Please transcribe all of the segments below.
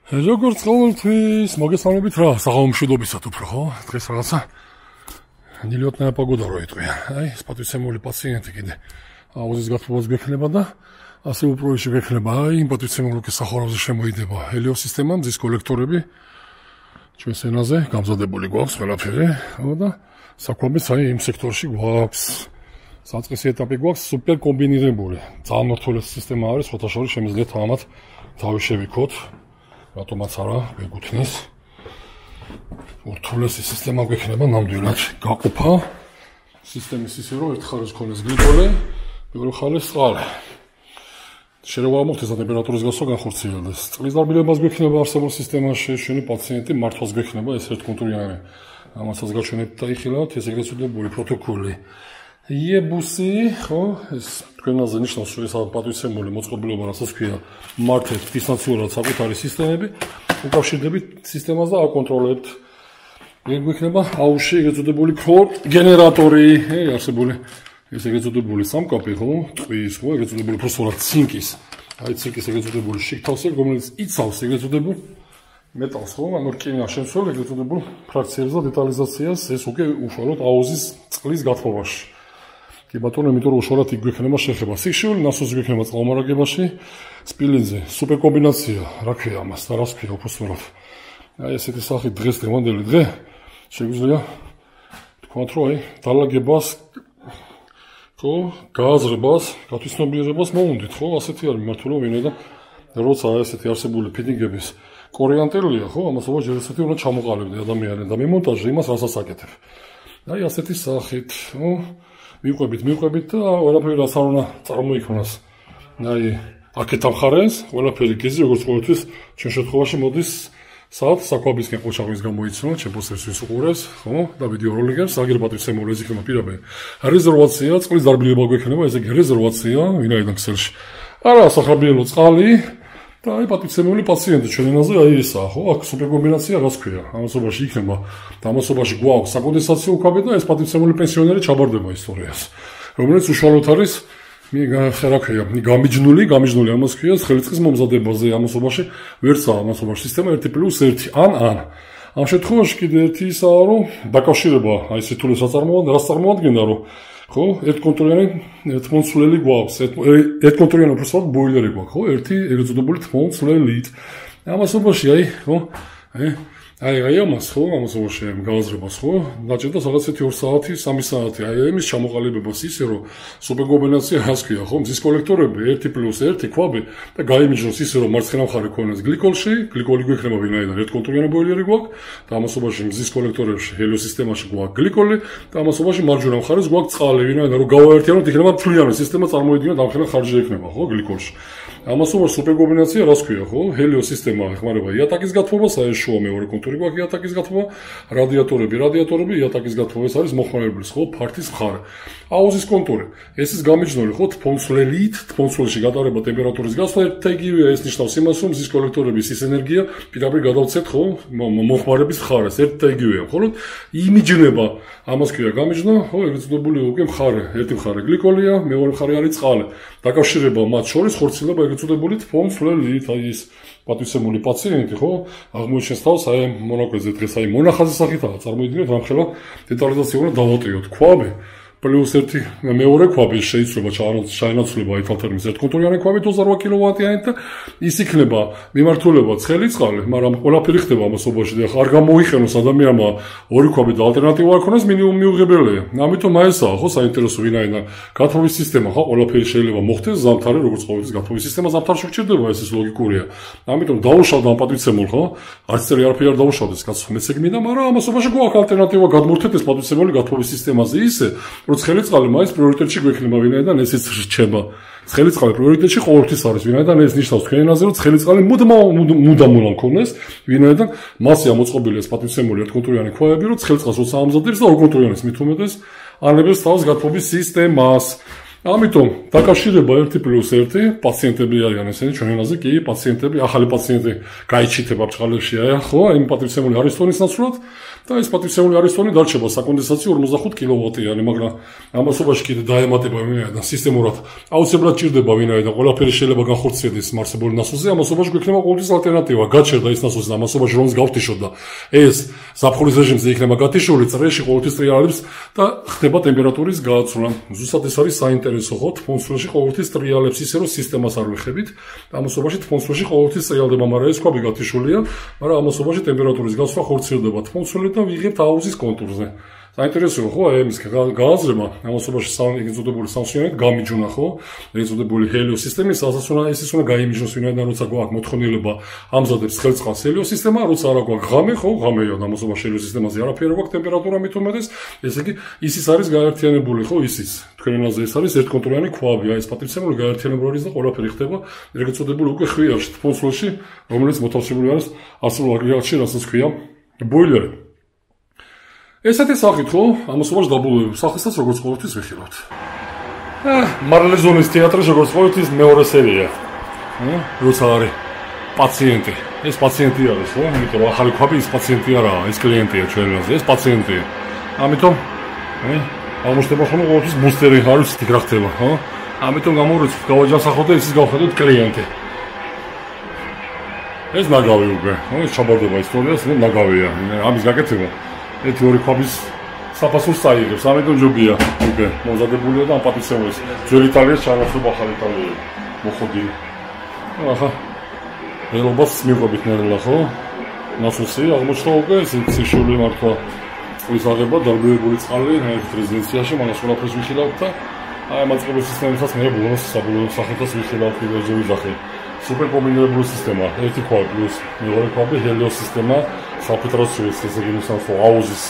როგორც ყოველთვის მოგესალმებით რა, საღამომშვიდობისად უფრო ხო? დღეს რაღაცა ნილიოტная погода რო იტყვია. აი, პატვიცემული პაციენტი კიდე აუზის გათბობას გექნება და ასე უფრო ისე გექნება. აი, პატვიცემული სახურავზე შემოიდება ჰელიოსისტემა, მზის კოლექტორები ჩვენს ენაზე გამზადებული გვაქვს ყველაფერი, ხო და საკვებიც აი იმ სექტორში გვაქვს. საწყისი ეტაპი გვაქვს სუპერ კომბინირებული. ძალიან მორთულესი სისტემა არის, ხოთა შორის შემიძლიათ ამათ თავი შევიქოთ. რატომაც არა, გეგუთნის. მორთულესი სისტემა გვექნება ნამდვილად გაყოფა სისტემის ისე რომ ერთ ხარეს ქონდეს გლიკოლი, მეორე ხარეს წყალი. შეიძლება მოხდეს ტემპერატურის გასვლა განხორციელდეს. წყლის დარბილებას გვექნება არსებულ სისტემაში, შენი პაციენტი მართვას გვექნება ეს ერთკონტურიანი. ამასაც გაჩვენებთ და იხილავთ ეს ეგრეთ წოდებული პროტოკოლი. იებუსი, ხო, ეს თქვენაზე ნიშნავს, რომ ეს პატვიცემული მოწყობილობა, რასაც ქვია, მართეთ დისტანციურად საკუთარი სისტემები, უკავშირდებით სისტემას და აკონტროლებთ. ეგ გვექნება აუში ეგრეთ წოდებული გენერატორი, არსებული ეს ეგრეთ წოდებული სამკაპი, ხო, ტყვის, ხო, ეგრეთ წოდებული პროფესორად ცინკის. აი ცინკის ეგრეთ წოდებული შიგთავსი, რომელიც იცავს ეგრეთ წოდებულ მეტალს, ხო, ანუ რკინა შემცველ ეგრეთ წოდებულ ფრაქციებს და დეტალიზაციას, ეს უკვე უშუალოდ აუზის წყლის გათბობაში. კი ბატონო, იმიტომ რომ უშუალოდ იქ გვექნება შეხება. სიშვილი ნასოსი გვექნება წყალმარაგებაში, სპილინძე, სუპერ კომბინაცია, რა ქვია ამას და რას ქვია უბრალოდ. აი ესეთი სახით დღეს დღევანდელი დღე შეგვიძლია თქვათ, რომ აი დალაგებას, ხო, გააზრებას, გათვითცნობიერებას მოუნდით, ხო, ასეთი არის მართლა ვინაიდან როცა ესეთი არსებული ფიტინგების კორეანტელია, ხო, ამასობა ჯერ ესეთი უნდა ჩამოყალიბდე ადამიანი და მიმონტაჟი იმას რასაც აკეთებ. აი ასეთი სახით, ხო, მიყვებით და ყველაფერი რაც არ უნდა წარმოიქმნას. აი, აქეთ ამხარეს, ყველაფერი გიზი, როგორც ყოველთვის, ჩვენ შემთხვევაში მოდის საათ საკვებისკენ ყოჩაღის გამოიცნო, ჩემპოსებს ვის უყურებს, ხო? და ვიდეო როლიკებს, აგერბატვიცემული ეს იქნება პირობე. რეზერვაცია, წყლის დარბილება გვექნება, ეს იგი რეზერვაცია, ვინაიდან ქსელში. არა, სახრაბიელო წყალი და აი პატვიცემული პაციენტი ჩვენ ენაზე აი ესაა, ხო? აქ სუპერ კომბინაცია რას ქვია? ამასობაში იქნება და ამასობაში გვაქვს საკონდენსაციო უკავი და ეს პატვიცემული პენსიონერი ჩაბარდება ისტორიას, რომელიც უშუალოდ არის გამიჯნული ამას ქვია ხელისწყლის მომზადებაზე ამასობაში ვერცა ამასობაში სისტემა 1+1 ან ამ შემთხვევაში კიდე ერთი ისაა რომ დაკავშირება აი სიტულის რას წარმოადგენდა რომ ხო ერთკონტროლიანი თმონცვლელი გვაქვს ერთკონტროლიანი უბრალოდ ბოილერი გვაქვს ხო ერთი ეგრეთ წოდებული თმონცვლელით ამასობაში აი ხო აი ამას ხო ამასობაში გააზრებას ხო დაჭერდა რაღაც 2 საათი 3 საათი აი ამის ჩამოყალიბებას ისე რომ სუპერ კომბინაცია რას ქვია ხო მზის კოლექტორები 1+1 ქვაბი და გაიმიჯნოს ისე რომ მარცხენა მხარე ქონდეს გლიკოლში გლიკოლი გვექნება ვინაიდან ერთკონტროლიანი ბოილერი გვაქვს და ამასობაში მზის კოლექტორებში ჰელიოსისტემაში გვაქვს გლიკოლი და ამასობაში მარჯვენა მხარეს გვაქვს წყალი ვინაიდან რომ გავაერთიანოთ იქნება მთლიანი სისტემა წარმოიდგინოთ ამხელა ხარჯი ექნება ხო გლიკოლში ამასობაში სუპერ კომბინაცია რას ქვია ხო ჰელიოსისტემა ეხმარება იატაკის გათბობას აი შუა მეორე კონტური გვაქვს იატაკის გათბობა რადიატორები იატაკის გათბობა ეს არის მოხმარებლის ხო ფართის მხარე აუზის კონტური ეს ის გამიჯნული ხო თმონცველში გატარება ტემპერატურის გასვლა ერთთაიგივეა ეს ნიშნავს იმას რომ მზის კოლექტორების ის ენერგია პირდაპირ გადავცეთ ხო მოხმარების მხარეს ერთთაიგივეა მხოლოდ იმიჯნება ამას ქვია გამიჯნა ხო ეგრეთ წოდებული უკვე მხარე ერთი მხარე გლიკოლია მეორე მხარე არის წყალი დაკავშირება მათ შორის ხორციელდება ეგრეთ წოდებული თმონცვლელით აი ის პატვიცემული პაციენტი ხო აღმოჩენს თავს აი მონაკვეთზე დღეს აი მონახაზის სახითაა წარმოიდგინეთ რამხელა დეტალიზაციურად დავატიოთ ქვაბი +1 მეორე ქვაბი შეიძლება ჩაენაცვლება აი თალთერმის ერთკონტროლიანი ქვაბი 28 კილოვატიანი და ის იქნება მიმართულება ცხელი წყალი მაგრამ ყველაფერი ხდება ამასობაში და არ გამოიყენოს ადამიანმა ორი ქვაბი და ალტერნატივა არ ქონდეს მინიმუმ მიუღებელია ამიტომ აი ესაა ხო საინტერესო ვინაიდან გათბობის სისტემა ხო ყველაფერი შეიძლება მოხდეს ზამთარი როგორც ყოველთვის გათბობის სისტემა ზამთარში გჭირდება ეს ლოგიკურია ამიტომ დაუშავდა ამ პატვიცემულ ხო არც წელი არაფერი არ დაუშავდეს კაცო მეც ეგ მინდა მაგრამ ამასობაში გვაქვს ალტერნატივა გადმოვთეთ ეს პატვიცემული გათბობის სისტემაზე ისე რომ ცხელი წყალი მაინც პრიორიტეტში გვექნება ვინაიდან ესეც რჩება ცხელი წყალი პრიორიტეტში ყოველთვის არის ვინაიდან ეს ნიშნავს თქვენ ენაზე რომ ცხელი წყალი მუდამ უნდა მქონდეს ვინაიდან მასია მოწყობილი ეს პატვიცემული ერთკონტროლიანი ქვაბები რომ ცხელი წყალს როცა ამზადებს და ორკონტროლიანის მით უმეტეს ანებებს თავს გათბობის სისტემას ამიტომ დაკავშირება 1+1 პაციენტები არიან ესენი ჩვენი ენაზე კი პაციენტები ახალი პაციენტი გაიჩიტება ბჭყალებში ხო იმ პატრიცემული არისტონის ნაცვლად და ეს პატრიცემული არისტონი დარჩება საკონდენსაციო 45 კილოვატიანი მაგრამ ამასობაში კიდე დაემატება ვინაიდან სისტემურად აუცილებლად ჭირდება ვინაიდან ყველაფერი შეიძლება განხორციელდეს მარსებული ნასოსზე ამასობაში გვექნება ყოველთვის ალტერნატივა გაჩერდა ის ნასოსი ამასობაში რომს გავთიშოთ და ეს ზაფხულის რეჟიმზე იქნება გათიშული წრეში ყოველთვის ტრიალებს და ხდება ტემპერატურის გააცვლა ზუსტად ეს არის საინტერესო ხო თბილისში ყოველთვის ტრიალებს ისე რომ სისტემას არ ვიხებით ამასობაში თბილისში ყოველთვის ტრიალდება მაგრამ ეს ქვაბი გათიშულია მაგრამ ამასობაში ტემპერატურის გაცვლა ხორციელდება თბილისში და ვიღებთ აუზის კონტურზე საინტერესოა ხო ამის გააზრება ამასობაში ეწოდებული სამსვენად გამიჯვნა ხო ეწოდებული ჰელიოს სისტემის ასაც უნდა ეს უნდა გაიმიჯნოს ვინაიდან როცა გვაქვს მოთხოვნილება ამზადებს ხელწყალს ჰელიოს სისტემა როცა არა გვაქვს ღამე ხო ღამეა ამასობაში ჰელიოს სისტემაზე არაფერი გვაქვს ტემპერატურა მით უმეტეს ესე იგი ისიც არის გაერთიანებული ხო ისიც თქვენ ენაზე ეს არის ერთკონტურიანი ქვაბი აი ეს პატრიცემული გაერთიანებული არის და ყველაფერი ხდება ეგ ეწოდებული უკვე ხვიარში თბილისში რომელიც მოთავსებული არის არსებულ აგრეგატში რასაც ქვია ბოილერი ესეთი სახით ხო ამასობაში დაბოლოებული სახესაც როგორც ყოველთვის ვიხილავთ მარლეზონის თეატრის როგორც ყოველთვის მეორე სერია როცა არის პაციენტი ეს პაციენტი არის ხო იმიტომ რომ ახალი ქვაბი ის პაციენტი არაა ეს კლიენტია ჩვენაზე ეს პაციენტია ამიტომ აღმოჩნდება ხოლმე ყოველთვის ბუსტერი არის თქ რა ხდება ხო ამიტომ გამოვიწყოთ გავაჯანსახოთ და ისიც გავხედოთ კლიენტი ეს ნაგავი უკვე ხო ეს ჩაბარდება ისტორიას ნაგავია ამის გაკეთება ეთი ორი ქვაბის საფასურს წაიღებს ამიტომ ჯობია უკვე მომზადებულია და ამ პატრიცემულის ძველი იტალიის ჩანაცვლება ახალი იტალია მოხდილი ახლა ელობას მიყვებით ნელა ხო ნასოსი აღმოჩნდა უკვე სიშვილი მართლა ის აღება დარბევებული წყალი ერთ რეზიდენციაში მაგას ყველაფერს ვიხილავთ და აი მაწყობლის სისტემასაც მე ბონუს საბოლოო სახელთაც ვიხილავთ კიდევ ვიზახე სუპერკომბინირებული სისტემა ერთი ქვაბი პლუს მეორე ქვაბი ჰელიოს სისტემა საფილტრაციოს ესე იგი აუზის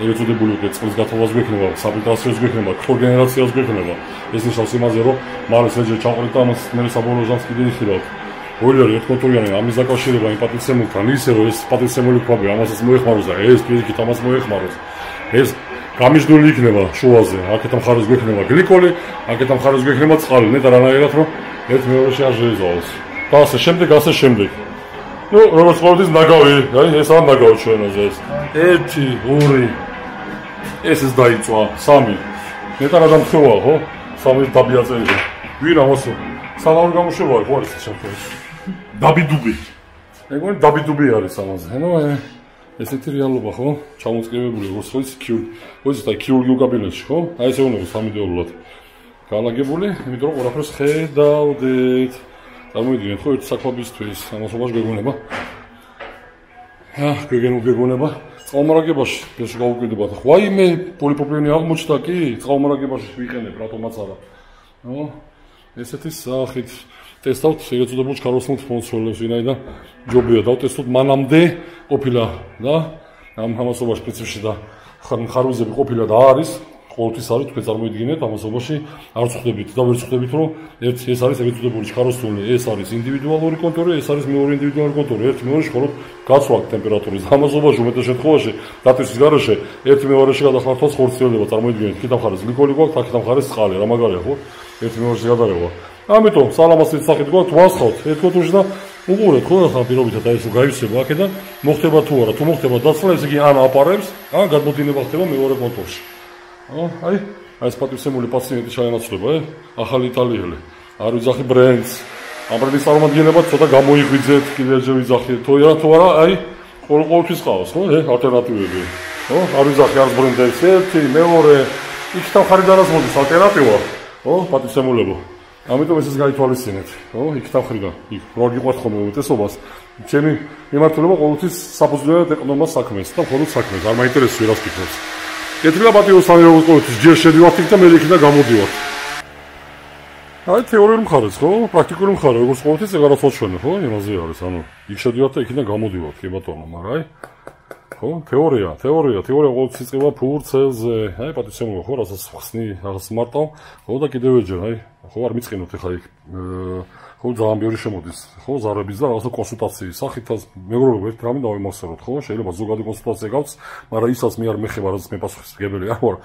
ეწოდებული უკვე წყლის გათოვას გვექნება საფილტრაციოს გვექნება კოგენერაციას გვექნება ეს ნიშნავს იმაზე რომ მალე შეჯერ ჩაყრით და ამას მე საბოლოო ჟამს კიდე ვიხილავთ ბოილერი ერთკონტურიანი ამის დაკავშირება იმ პატრიცემულთან ისე რომ ეს პატრიცემული ქვაბი ამასაც მოეხმაროს და ეს პირიქით ამას მოეხმაროს ეს გამიჯნული იქნება შუაზე აქეთ მხარეს გვექნება გლიკოლი აქეთ მხარეს გვექნება წყალი ნეტა რანაირად რომ ერთ მეორეში არ შეიზავოს და ასე შემდეგ ну როგორც ყოველთვის ნაგავი აი ეს არ ნაგავი ჩვენაზე ეს 1 2 ეს დაიწვა 3 ნეტა რა დამხევა ხო 3 დაბია წერია ვინ ამას სალაური გამოშვებაა ხო არის შემთხვევაში დაბიდუბი ეგონი დაბიდუბი არის ამაზე ნუ ესეთი რეალობა ხო ჩამოწკრივებული როგორც ხო ის ქირურგიულ კაბინეტში ხო აი ესე უნდა სამიდეოლულად განლაგებული იმიტომ რომ ყველაფერს ხედავდეთ წარმოვიდგინეთ ხო ერთ საქმობისთვის ამასობაში გეგონება გეგონება წყალმარაგებაში ეს გავუკვირდებათ ხვაიმე პოლიპროპილენი აღმოჩნდა კი წყალმარაგებაში ვიყენებ რატომაც არა ნო ესეთი სახით ტესტავთ ეწოდებულ ჩქაროსნულ ფონსოლებს ვინაიდან ჯობია დავტესტოთ მანამდე ყოფილა და ამ ამასობაში სპეციფიკში და ხარვიზები ყოფილა და არის ყოველთვის არის თქვენ წარმოიდგინეთ ამასობაში არ ვწხვდებით და ვერ ვწხვდებით რომ ეს არის ეწოდებული ჩქაროსნული ეს არის ინდივიდუალური კონტური ეს არის მეორე ინდივიდუალური კონტური ერთ მეორეში ხოლმე გაცვლა ტემპერატურის ამასობაში უმეტეს შემთხვევაში დათვისის გარეშე ერთ მეორეში გადახმართვაც ხორციელდება წარმოიდგინეთ იქით მხარეს გლიკოლი გვაქვს აქეთ მხარეს წყალი რა მაგარია ხო ერთ მეორეში გადარება ამიტომ სალამასის სახით გვაქვს ვასხავთ ერთ კონტურში და უყურეთ ხო ახლა პირობითად აი ეს გაივსება აქედან მოხდება თუ არა თუ მოხდება დაცლა ესე იგი ან აპარებს ან გადმოდინება ხდება მეორე კონტურში აი ეს პატრიცემული პაციენტი ჩაენაცვლება ახალი იტალიელი არ ვიძახი ბრენდს ამ ბრენდის წარმომადგენლება ცოტა გამოიღვიძეთ კიდევ ჯერ ვიძახი თუ არა აი ყოველთვის ყავს ხო ალტერნატივები ხო არ ვიძახი არც ბრენდს ერთი მეორე იქ თავხარიდანაც მოდის ალტერნატივა ხო პატრიცემულებო ამიტომ ესეც გაითვალისწინეთ ხო იქ თავხარიდან იქ რო გიყვართ ხოლმე უმეტესობას ჩემი მიმართულება ყოველთვის საფუძვლად ეყრდნობა საქმეს და მხოლოდ საქმეს არ მაინტერესებს ვერას ფიქრობს ეთრილა პატიოსანი როგორც ყოველთვის ჯერ შედივართ იქ და მე იქიდან გამოდივართ აი თეორიული მხარეც ხო პრაქტიკული მხარე როგორც ყოველთვის ეგ არასოც ჩვენ ხო იმაზე არის ანუ იქ შედივართ და იქიდან გამოდივართ კი ბატონო მაგრამ აი ხო თეორია ყოველთვის იწყება ფურცელზე აი პატრიცემული ხო რასაც ხსნი რაღაც მარტავ ხო და კიდევ ეჯერ აი ხო არ მიწყინოთ ეხლა იქ ხო ძალიან ბევრი შემოდის ხო ზარების და რაღაცა კონსულტაციის სახითაც მეგობრებო ერთ რამე დავიმახსოვროთ ხო შეიძლება ზოგადი კონსულტაცია გავც მაგრამ ისაც მე არ მეხება რაც მე პასუხისმგებელი არ ვარ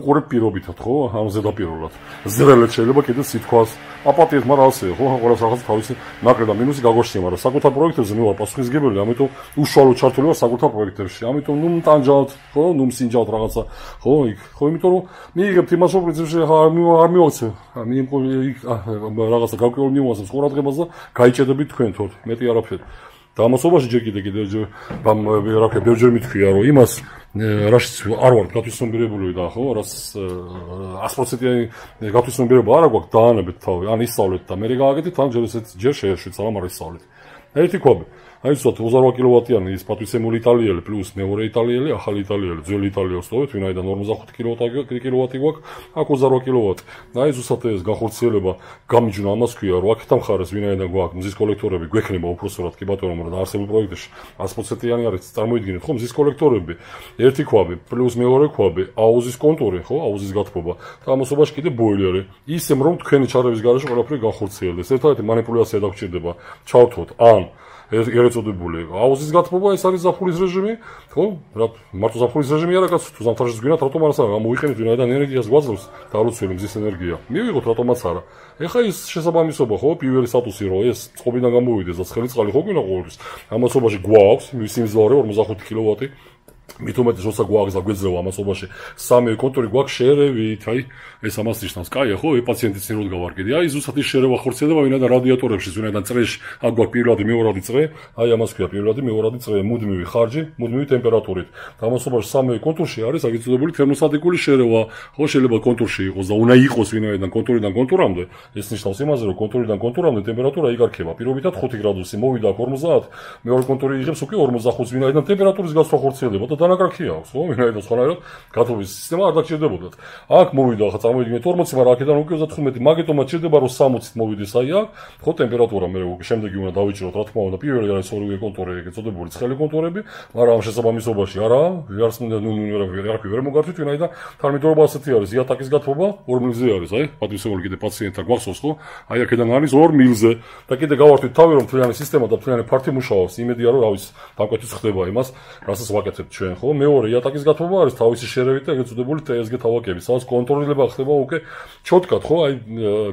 უყურებ პირობითად ხო ამ ზედაპირულად ზრელეთ შეიძლება კიდე სიტყვას აპატიეთ მაგრამ ასე ხო ყველას რაღაც თავისი ნაკლები და მინუსი გაგორჩნია მაგრამ საკუთარ პროექტებზე მე ვარ პასუხისმგებელი ამიტომ უშუალოდ ჩართული ვარ საკუთარ პროექტებში ამიტომ ნუ მტანჯავთ ხო ნუ მსინჯავთ რაღაცა ხო იქ ხო იმიტომ რომ მიიღებთ იმას რომ პრინციპში არ მივაქცე რაღაცა გავკეთებულ ნიუანსებს ყურადღებას და გაიჭედებით თქვენ თორ მეტი არაფერი და ამასობაში ჯერ კიდე ბევრჯერ მithქვია რომ იმას რაშიც არ ვარ გათვითცნობიერებული და ხო რაც 100%-იანი გათვითცნობიერება არ აქვს დაანებეთ თავი ან ისწავლეთ და მე გააკეთეთ ან ჯერ ესეც ჯერ შეეშვით სალამ არ ისწავლეთ ერთი ქვაბი აი ზუსტად 28 კილოვატიანი ის პატვიცემული იტალიელი პლუს მეორე იტალიელი ახალი იტალიელი ძველი იტალიელი ვსწავლეთ ვინაიდან 45 კილოვატი გვაქვს აქ 28 კილოვატი და აი ზუსტად ეს განხორციელება გამიჯნა ამას ქვია რომ აქეთა მხარეს ვინაიდან გვაქვს მზის კოლექტორები გვექნება უпроსტად კი ბატონო მაგრამ არსებულ პროექტებში 100%-იანი არის წარმოიდგინეთ ხო მზის კოლექტორები ერთი ქვაბი პლუს მეორე ქვაბი აუზის კონტური ხო აუზის გათბობა და ამასობაში კიდე ბოილერი ისე რომ თქვენი ჩარევის გარეშე ყველაფერი განხორციელდეს ერთადერთი манипуляცია დაგჭირდება ჩავთოთ ან ერეწოდებული აუზის გათბობა ეს არის ზაფხულის რეჟიმი ხო რა მარტო ზაფხულის რეჟიმი არა კაცო თუ ზამთარშიც გვინათ რატომ არა მოიყენეთ ვინაიდან ენერგიას გვაძლევს დარუცველი მზის ენერგია მივიღოთ რატომაც არა ეხა ის შესაბამისობა ხო პირველი სტატუსი რომ ეს წყობიდან გამოვიდეს და ცხელი წყალი ხო გვინდა ყოველთვის ამასობაში გვაქვს მისი მძლავრი 45 კილოვატი მით უმეტეს როცა გვაქვს და გვეძლევა ამასობაში სამი კონტური გვაქვს შერევით აი ეს ამას ნიშნავს კაია ხო პაციენტის წინ რო გავარკიდი აი ზუსტად ის შერევა ხორციელდება ვინაიდან რადიატორებში ვინაიდან წრეში აქ გვაქვს პირველადი მეორადი წრე აი ამას ქვია პირველადი მეორადი წრე მუდმივი ხარჯი მუდმივი ტემპერატურით და ამასობაში სამი კონტურში არის აგიწოდებული თერმოსტატიკური შერევა ხო შეიძლება კონტურში იყოს და უნდა იყოს ვინაიდან კონტურიდან კონტურამდე ეს ნიშნავს იმაზე რომ კონტურიდან კონტურამდე ტემპერატურა იგარქება პირობითად 5 გრადუსი მოვიდა 50 მეორე კონტური იღებს უკვე 45 ვინაიდან ტემპერატურის გასვლა ხორციელდება და დანაკარქი აქვს ხო ვინაიდან სხვანაირად გათბობის სისტემა არ დაჭირდებოდათ აქ მოვიდა ხა წარმოიდგინეთ 40 მაგრამ აქედან უკვე 35 მაგეთომა ჭირდება რომ 60-ით მოვიდეს აი აქ ხო ტემპერატურა მე უკვე შემდეგი უნდა დავიჭიროთ რა თქმა უნდა პირველი არის ორივე კონტური ეგეწოდებული ცხელი კონტურები მაგრამ ამ შესაბამისობაში არა ვიარს არაფერი ვერ მოგართვით ვინაიდან თარმიდრობა ასეთი არის იატაკის გათბობა 2 მილზე არის აი პატვისეული კიდე პაციენტთა გვახსოვს ხო აი აქედან არის 2 მილზე და კიდე გავართვით თავი რომ თლიანი სისტემა და თლიანი ფართი მუშაობს იმედია რომ რავის დამკვეთიც ხდება იმას რასაც ვაკეთებთ ჩვენ ხო მეორე იატაკის გათბობა არის თავისი შერევით და ეგეწოდებული TSG თავაკები სადაც კონტროლირება ხდება უკვე ჩოტკად ხო აი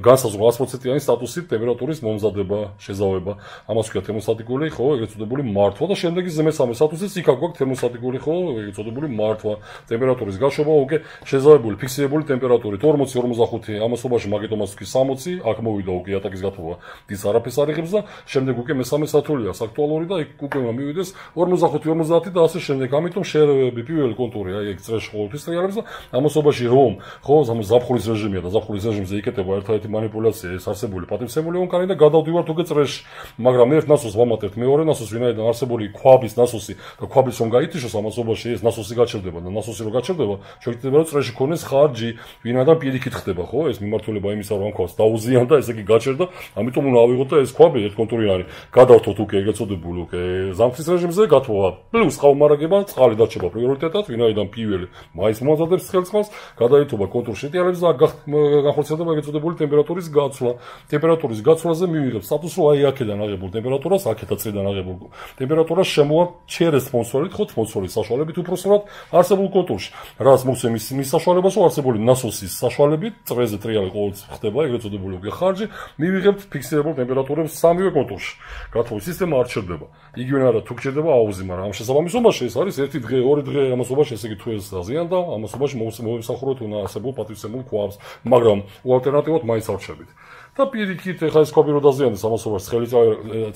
განსაზღვრა 100%-იანი სტატუსით ტემპერატურის მომზადება შეზავება ამას ქვია თერმოსტატიკური ხო ეგეწოდებული მართვა და შემდეგი მესამე სტატუსიც იქ აქვს თერმოსტატიკური ხო ეგეწოდებული მართვა ტემპერატურის გაშვება უკვე შეზავებული ფიქსირებული ტემპერატურით 40-45 ამასობაში მაგეთომას თქვი 60 აქ მოვიდა უკვე იატაკის გათბობა დის არაფერს არ იღებს და შემდეგ უკვე მესამე სართულია აქტუალური და იქ უკვე მივიდეს 45-50 და ასე შემდეგ ამიტომ შერევები პირველი კონტური აი ეგ წრეში ყოველთვის ტრიალებს და ამასობაში რომ ხო ზაფხულის რეჟიმია და ზაფხულის რეჟიმზე იკეთება ერთადერთი манипуляცია ეს არსებული პატივცემული ონკანი და გადავდივართ უკვე წრეში მაგრამ ერთ ნასოს ვამატებთ მეორე ნასოს ვინაიდან არსებული ქვაბის ნასოსი და ქვაბის რომ გაითიშოს ამასობაში ეს ნასოსი გაჩერდება და ნასოსი რომ გაჩერდება შეიძლება რომ წრეში ქონდეს ხარჯი ვინაიდან პირიქით ხდება ხო ეს მიმართულება იმისა რომ ქვას დაუზიან და ესე იგი გაჩერდა ამიტომ უნდა ავიღოთ და ეს ქვაბი ერთ კონტურიანი გადავთოთ უკვე ეგეწოდებული უკვე ზამთრის რეჟიმზე გათბობა პლუს ხავმარაგება წყალი დარჩება პრიორიტეტად ვინაიდან პირველი მაინც მომზადებს ცხელ წყალს გადაითობა კონტურში ტიალებს და განხორციელდება ეგეწოდებული ტემპერატურის გაცვლა ტემპერატურის გაცვლაზე მივიღებ სტატუსს რომ აი აქედან აღებულ ტემპერატურას აქეთა წრიდან აღებულ ტემპერატურას შემოვაჩერეს სპონსორით ხო სპონსორის საშუალებით უпроსტად არსებულ კონტურში რაც მოსემის მის საშუალებას რომ არსებული ნასოსის საშუალებით წრეზე ტრიალი ყოველთვის ხდება ეგეწოდებული უკვე ხარჯი მივიღებთ ფიქსირებულ ტემპერატურებს სამივე კონტურში გათბობის სისტემა არ ჩერდება იგივე არა თუ გჭირდება აუზი მაგრამ ამ შესაბამისობაში ეს არის ერთი დღე ორი დღე ამასობაში ესე იგი თუ ეს დაზიანდა ამასობაში მოვიმსახუროთ უნდა არსებულ პატივცემულ ქვაბს მაგრამ ალტერნატივად მაინც არ რჩებით და პირიქით ეხლა ეს ქვაბი რო დაზიანდეს ამასობაში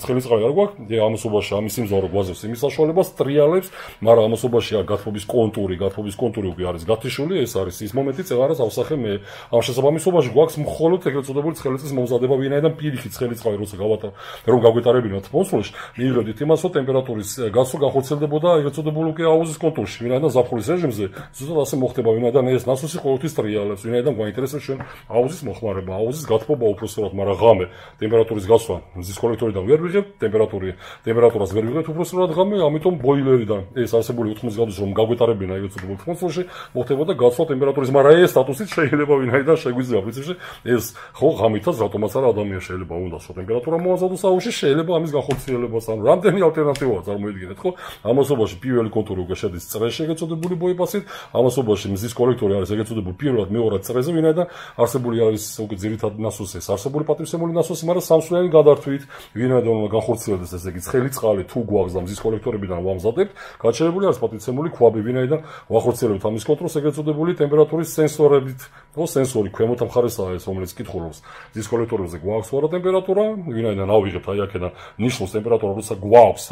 ცხელი წყალი არ გვაქვს და ამასობაში ამის იმზავრო გვაძლევს იმის საშუალებას ტრიალებს მაგრამ ამასობაში გათბობის კონტური უკვე არის გათიშული ეს არის ის მომენტი წეღარას ავსახე მე ამ შესაბამისობაში გვაქვს მხოლოდ ეგრეთ წოდებული ცხელი წყლის მომზადება ვინაიდან პირიქით ცხელი წყალი როცა გავატარ რომ გაგვეტარებინათ სპონსორში მიიღებდით იმას რომ ტემპერატურის გასვლა განხორციელდებოდა ეგრეთ წოდებული უკვე აუზის კონტურში ვინაიდან ზაფხულის რეჟიმზე ზუსტად ასე მოხდება ვინაიდან ეს ნასოსი ყოველთვის ტრიალებს ვინაიდან გვაინტერესებს ჩვენ აუზის მოხმარება აუზის გათბობა უბრალოდ, მაგრამ ღამე ტემპერატურის გასვლა მზის კოლექტორიდან ვერ ვიღებ, ტემპერატურას ვერ ვიღებ უბრალოდ ღამე, ამიტომ ბოილერიდან ეს არსებული 80 გრადუსი რომ გაგვეტარებინა ეგ უცებულ კონსოლში, მოხდებოდა გასვლა ტემპერატურის, მაგრამ ეს სტატუსით შეიძლება ვინაიდან შეგვიძლია პრინციპში ეს ხო ღამითაც რატომაც არა ადამიანს შეიძლება უნდა სხვა ტემპერატურა მოაზრდოს აუში, შეიძლება ამის განხორციელებას, ანუ რამდენი ალტერნატივაა წარმოიდგინეთ, ხო? ამასობაში პირველი კონტური უკვე შედის წრეში ეგ უცებული ბოიპასით, ამასობაში მზის კოლექტორი არის ეგ უცებული პირველად მეორად წრეზე, ვინაიდან არსებული არის უკვე ძირითადი ნასოსი, ეს არსებული პატივცემული ნასოსი, მაგრამ სამსვლიანი გადართვით, ვინაიდან უნდა განხორციელდეს ესე იგი ცხელი წყალი თუ გვაქვს და მზის კოლექტორებიდან ვამზადებთ, გაჩერებული არის პატივცემული ქვაბი, ვინაიდან ვახორციელებთ ამის კონტროლს ეგ უცებული ტემპერატურის სენსორებით, ხო, სენსორი ქვემოთ მხარესაა ეს, რომელიც კითხულობს მზის კოლექტორებზე გვაქვს რა ტემპერატურა, ვინაიდან ავიღებთ აი აქედან ნიშნავს ტემპერატურა, როცა გვაქვს,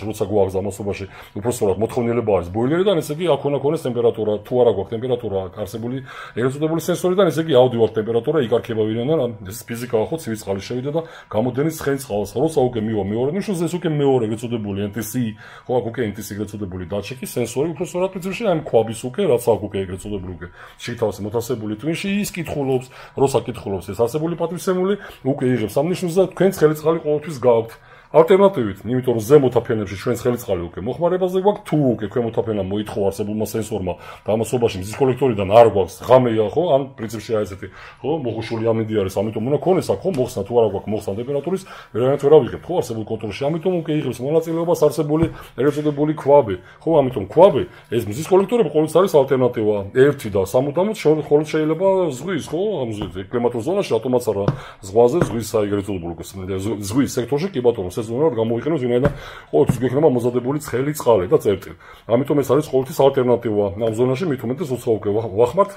როცა გვაქვს ამასობაში უბრალოდ მოთხოვნილება არის ბოილერიდან, ესე იგი აქ უნდა ქონდეს ტემპერატურა, თუ არა გვაქვს ტემპერატურა არსებული ეგ უცებული სენსორიდან, ესე იგი ავდივარ ტემპერატურა იკარგება, ვინაიდან ეს ფიზიკაა ხო, ცივი წყალი შევიდა და გამოდენის ცხენ წყალს, როცა უკვე მივა მეორე ნიშნავს, ეს უკვე მეორე ეგ უცებული NTC, ხო, აქ უკვე NTC ეგ უცებული დატჩეკი სენსორი, უბრალოდ პრინციპში ამ ქვაბის უკვე, რაც აქ უკვე ეგ უცებული უკვე შეთავაზებული მოთავსებული ტვინში ის კითხულობს, როცა კითხულობს ეს არსებული პატივცემული, უკვე იღებს ამ ნიშნავს და თქვენ ცხელი წყალი ყოველთვის გაქვთ. ალტერნატივით, იმიტომ რომ ზემოთ აფენებში ჩვენ ცხელი წყალი უკვე მოხმარებაზე გვაქვს, თუ უკვე ქვემოთ აფენა მოითხოვა არსებულმა სენსორმა და ამასობაში მზის კოლექტორიდან არ გვაქვს ღამეა ხო, ან პრინციპში აი ესეთი ხო, მოხუშული ამინდი არის, ამიტომ უნდა ქონდეს აქ ხო, მოხსნა თუ არა გვაქვს მოხსნა ტემპერატურის, ვერანაირად ვერ ავიღებთ ხო არსებულ კონტროლში, ამიტომ უკვე იღებს მონაწილეობას არსებული ეგ უცებული ქვაბი, ხო, ამიტომ ქვაბი ეს მზის კოლექტორები ყოველთვის არის ალტერნატივა, ერთი და სამუდამოდ ხოლმე შეიძლება ზღვის ხო, ამ კლიმატურ ზონაში რატომაც არა ზღვაზე, ზღვის აი ეგ უცებული ზღვის სექტორში კი ბატონო ზონად გამოიყენოს, ვინაიდან ყოველთვის გვექნება მოზადებული ცხელი წყალი და წერტილი. ამიტომ ეს არის ყოველთვის ალტერნატივა ამ ზონაში, მით უმეტეს როცა უკვე ვახმართ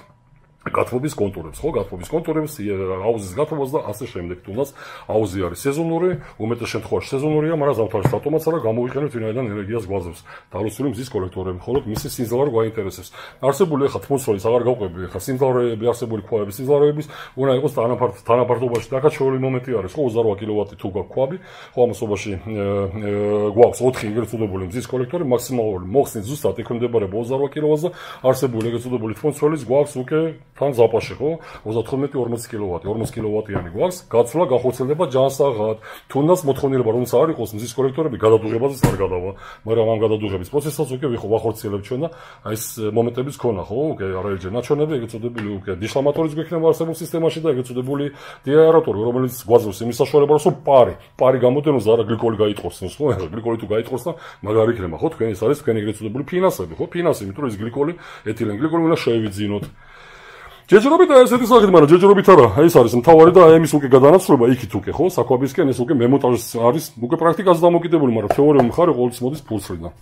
გათბობის კონტურებს, ხო, გათბობის კონტურებს, აუზის გათბობას და ასე შემდეგ. თუნდაც აუზი არის სეზონური, უმეტეს შემთხვევაში სეზონურია, მაგრამ ზამთარში რატომაც არა გამოიყენებთ, ვინაიდან ენერგიას გვაძლევს. დალოცული მზის კოლექტორები, ხოლო მისი სიმძლავრე გვაინტერესებს. არსებული ახლა თმოსვლის აღარ გავყვები, ახლა სიმძლავრეები, არსებული ქვაბების სიმძლავრეების უნდა იყოს თანაფარდობაში. და აქაც მომენტი არის, ხო, 28 კილოვატი თუ გაქვს ქვაბი, ხო, ამასობაში გვაქვს 4 ეგრეთ უწოდებული მზის კოლექტორი, მაქსიმალური მოხსნით ზუსტად ექვემდებარება 28 კილოვატზე, არსებული ეგრეთ უწოდებული თმოსვლის გვაქვს უკვე თან ზაპაში ხო 35-40 კილოვატი 40 კილოვატიანი გვაქვს გაცვლა განხორციელდება ჯანსაღად თუნდაც მოთხოვნილება რომ არ იყოს მზის კოლექტორები გადადუღებაზეც არ გადავა მაგრამ ამ გადადუღების პროცესსაც უკვე ვახორციელებთ ჩვენ და აი ეს მომენტების ქონა ხო უკვე არაერთჯერ ნაჩვენები ეგრეთ წოდებული უკვე დიშლამატორიც გვექნება არსებულ სისტემაში და ეგრეთ წოდებული დიაერატორი რომელიც გვაძლევს იმის საშუალებას რომ პარი გამოდენოს და არა გლიკოლი გაიტყოს ხო გლიკოლი თუ გაიტყოს და მაგარი იქნება ხო თქვენ ეს არის თქვენი ეგრეთ წოდებული ფინანსები ხო ფინანსი იმიტომ რომ ეს გლიკოლი ეთილენ გლიკოლი უნდა შევიძინოთ ჯეჯრობით ესეთი სახით, მაგრამ ჯეჯრობით არა, ეს არის მთავარი და ამის უკვე გადანაცვლება იქით უკვე ხო, საკვებისკენ ეს უკვე მემონტაჟს არის, უკვე პრაქტიკაზე დამოკიდებული, მაგრამ თეორიული მხარე ყოველთვის მოდის ფულსრიდან.